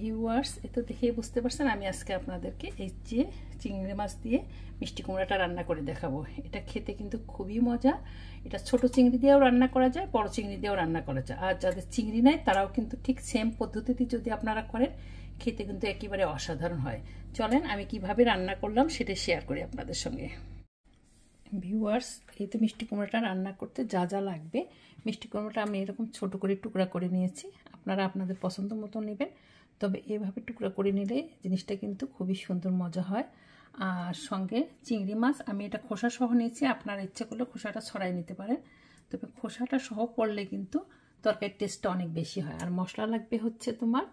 Viewers, এতো দেখেই বুঝতে পারছেন আমি আজকে আপনাদেরকে এই যে চিংড়ি মাছ দিয়ে মিষ্টি কুমড়াটা রান্না করে দেখাবো। এটা খেতে কিন্তু খুবই মজা। এটা ছোট চিংড়ি দিয়েও রান্না করা যায়, বড় চিংড়ি দিয়েও রান্না করা যায়। আর যাদের চিংড়ি নাই তারাও কিন্তু ঠিক সেম পদ্ধতিতে যদি আপনারা করেন খেতে কিন্তু একেবারে অসাধারণ হয়। চলেন আমি কিভাবে রান্না করলাম সেটা শেয়ার করি আপনাদের সঙ্গে। ভিউয়ার্স, এই তো মিষ্টি কুমড়াটা রান্না করতে যা যা লাগবে, মিষ্টি কুমড়াটা আমি এরকম ছোট করে টুকরা করে নিয়েছি। আপনারা আপনাদের পছন্দ মতো নেবেন, তবে এইভাবে টুকরা করে নিলে জিনিসটা কিন্তু খুবই সুন্দর মজা হয়। আর সঙ্গে চিংড়ি মাছ আমি এটা খোসা সহ নিয়েছি, আপনারা ইচ্ছা করলে খোসাটা ছড়াই নিতে পারেন, তবে খোসাটা সহ পড়লে কিন্তু তরকারির টেস্টটা অনেক বেশি হয়। আর মশলা লাগবে হচ্ছে তোমার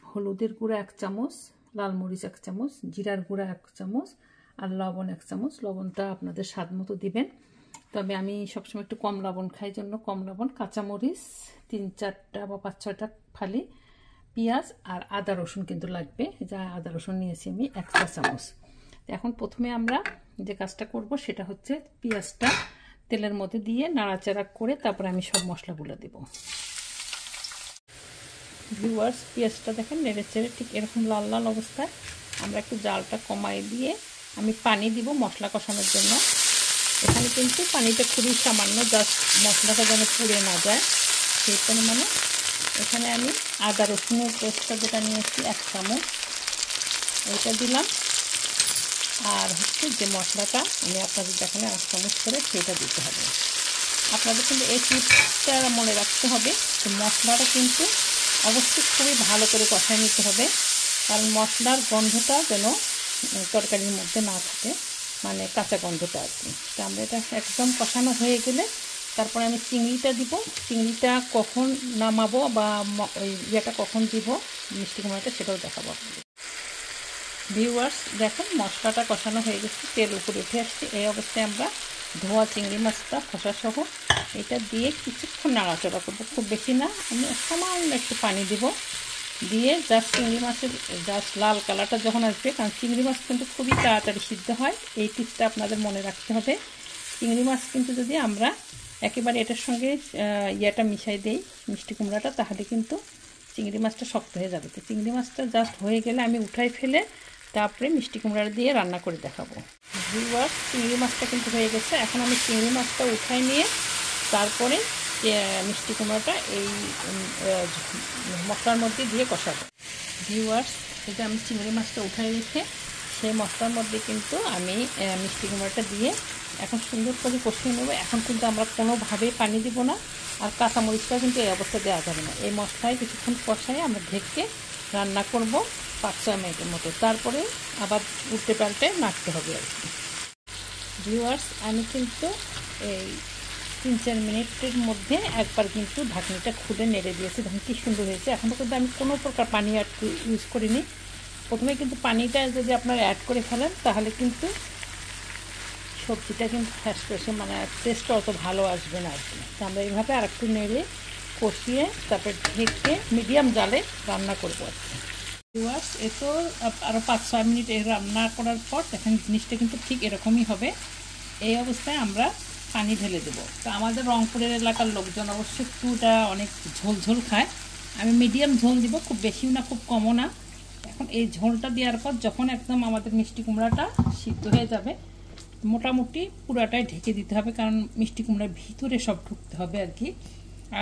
হলুদের গুঁড়া 1 চামচ, লাল মরিচ 1 চামচ, জিরার গুঁড়া 1 চামচ, আর লবণ 1 চামচ। লবণটা আপনাদের স্বাদ মতো দিবেন, তবে আমি সবসময় একটু কম লবণ খাই জন্য কম লবণ। কাঁচামরিচ 3-4টা বা 5-6টা ফালি, পেঁয়াজ আর আদা রসুন কিন্তু লাগবে, যা আদা রসুন নিয়েছি আমি 1 চা চামচ। এখন প্রথমে আমরা যে কাজটা করব সেটা হচ্ছে পেঁয়াজটা তেলের মধ্যে দিয়ে নাড়াচাড়া করে তারপরে আমি সব মশলাগুলো দেব। ভিউয়ার্স, পেঁয়াজটা দেখেন নেড়ে চেড়ে ঠিক এরকম লাল লাল অবস্থায় আমরা একটু জালটা কমাই দিয়ে আমি পানি দিব মশলা কষানোর জন্য। এখানে কিন্তু পানিটা খুবই সামান্য, জাস্ট মশলাটা যেন পুড়ে না যায় সেই পরিমাণে। এখানে আমি আদা রসুনের পেস্টটা যেটা নিয়েছি 1 চামচ এটা দিলাম, আর হচ্ছে যে মশলাটা আমি আপনাদের দেখালে 1 চামচ করে সেটা দিতে হবে। আপনাদের কিন্তু এই টিপসটা মনে রাখতে হবে যে মশলাটা কিন্তু অবশ্যই খুবই ভালো করে কষায় নিতে হবে, কারণ মশলার গন্ধটা যেন তরকারির মধ্যে না থাকে, মানে কাঁচা গন্ধটা আর কি। তো আমরা এটা একদম কষানো হয়ে গেলে তারপরে আমি চিংড়িটা দিব। চিংড়িটা কখন নামাবো বা ওই ইয়েটা কখন দিব মিষ্টি কুমড়াটা সেটাও দেখাবো আপনাদের। ভিউয়ার্স দেখেন মশলাটা কষানো হয়ে গেছে, তেল উপরে উঠে আসছে। এই অবস্থায় আমরা ধোয়া চিংড়ি মাছটা খোসা সহ এটা দিয়ে কিছুক্ষণ নাড়াচাড়া করবো, খুব বেশি না, আমি সামান্য একটু পানি দিব, দিয়ে জাস্ট চিংড়ি মাছের জাস্ট লাল কালারটা যখন আসবে, কারণ চিংড়ি মাছ কিন্তু খুবই তাড়াতাড়ি সিদ্ধ হয়, এই টিপসটা আপনাদের মনে রাখতে হবে। চিংড়ি মাছ কিন্তু যদি আমরা একেবারে এটার সঙ্গে ইয়েটা মিশাই দেই মিষ্টি কুমড়াটা, তাহলে কিন্তু চিংড়ি মাছটা শক্ত হয়ে যাবে। তো চিংড়ি মাছটা জাস্ট হয়ে গেলে আমি উঠাই ফেলে তারপরে মিষ্টি কুমড়া দিয়ে রান্না করে দেখাবো। ভিউয়ার্স, চিংড়ি মাছটা কিন্তু হয়ে গেছে। এখন আমি চিংড়ি মাছটা উঠাই নিয়ে তারপরে মিষ্টি কুমড়াটা এই মশলার মধ্যে দিয়ে কষাবো। ভিউয়ার্স, এটা আমি চিংড়ি মাছটা উঠাই রেখে সেই মশলার মধ্যে কিন্তু আমি মিষ্টি কুমড়াটা দিয়ে এখন সুন্দর করে কষিয়ে নেব। এখন কিন্তু আমরা কোনোভাবেই পানি দিব না, আর কাঁচামরিচটা কিন্তু এই অবস্থা দেওয়া যাবে না। এই মশলায় কিছুক্ষণ কষায় আমরা ঢেকে রান্না করব 5-6 মিনিটের মতো, তারপরে আবার উল্টে পাল্টে নাড়তে হবে আর কি। ভিউয়ার্স, আমি কিন্তু এই 3-4 মিনিটের মধ্যে একবার কিন্তু ঢাকনিটা খুলে নেড়ে দিয়েছি। দেখুন কি সুন্দর হয়েছে। এখনও কিন্তু আমি কোনো প্রকার পানি ইউজ করিনি। প্রথমে কিন্তু পানিটা যদি আপনারা অ্যাড করে ফেলেন তাহলে কিন্তু সবজিটা কিন্তু ফ্যাসফ্যাসে মানে টেস্টটা অত ভালো আসবে না আর কি। তো আমরা এইভাবে আর একটু নেড়ে কষিয়ে তারপরে ঢেকে মিডিয়াম জালে রান্না করবো আর কি। ভিউয়ার্স, এ তো আরও 5-6 মিনিট রান্না করার পর দেখেন জিনিসটা কিন্তু ঠিক এরকমই হবে। এই অবস্থায় আমরা পানি ঢেলে দেবো। তো আমাদের রংপুরের এলাকার লোকজন অবশ্যই একটুটা অনেক ঝোল ঝোল খায়, আমি মিডিয়াম ঝোল দিব, খুব বেশিও না খুব কমও না। এখন এই ঝোলটা দেওয়ার পর যখন একদম আমাদের মিষ্টি কুমড়াটা সিদ্ধ হয়ে যাবে, মোটামুটি পুরাটাই ঢেকে দিতে হবে, কারণ মিষ্টি কুমড়ার ভিতরে সব ঢুকতে হবে আর কি।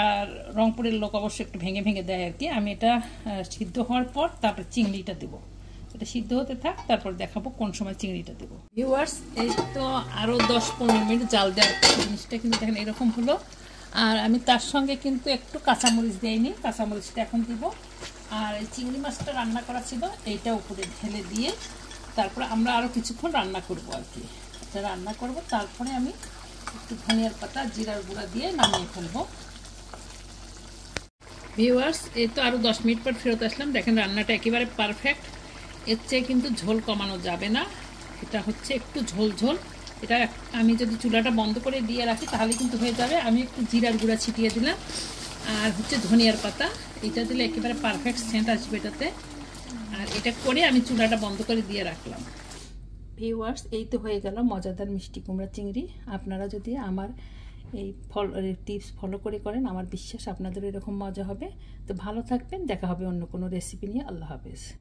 আর রংপুরের লোক অবশ্যই একটু ভেঙে ভেঙে দেয় আর কি। আমি এটা সিদ্ধ হওয়ার পর তারপরে চিংড়িটা দেবো। এটা সিদ্ধ হতে থাক, তারপর দেখাবো কোন সময় চিংড়িটা দেবো। ভিউয়ার্স, এই তো আরও 10-15 মিনিট জাল দেওয়ার জিনিসটা কিন্তু দেখেন এরকম হলো। আর আমি তার সঙ্গে কিন্তু একটু কাঁচামরিচ দিইনি, কাঁচামরিচটা এখন দিব। আর এই চিংড়ি মাছটা রান্না করা ছিল এইটা উপরে ঢেলে দিয়ে তারপরে আমরা আরও কিছুক্ষণ রান্না করবো আর কি। এটা রান্না করব, তারপরে আমি একটু ধনিয়ার পাতা জিরার গুঁড়া দিয়ে নামিয়ে ফেলবো। ভিউয়ার্স, এই তো আরও 10 মিনিট পর ফেরত আসলাম। দেখেন রান্নাটা একেবারে পারফেক্ট, এর চেয়ে কিন্তু ঝোল কমানো যাবে না। এটা হচ্ছে একটু ঝোল ঝোল। এটা আমি যদি চুলাটা বন্ধ করে দিয়ে রাখি তাহলে কিন্তু হয়ে যাবে। আমি একটু জিরার গুঁড়া ছিটিয়ে দিলাম আর হচ্ছে ধনিয়ার পাতা, এটা দিলে একেবারে পারফেক্ট সেন্ট আসবে এটাতে। আর এটা করে আমি চুলাটা বন্ধ করে দিয়ে রাখলাম। ভিউয়ার্স, এই তো হয়ে গেল মজাদার মিষ্টি কুমড়া চিংড়ি। আপনারা যদি আমার এই টিপস ফলো করে করেন, আমার বিশ্বাস আপনাদের এরকম মজা হবে। তো ভালো থাকবেন, দেখা হবে অন্য কোনো রেসিপি নিয়ে। আল্লাহ হাফেজ।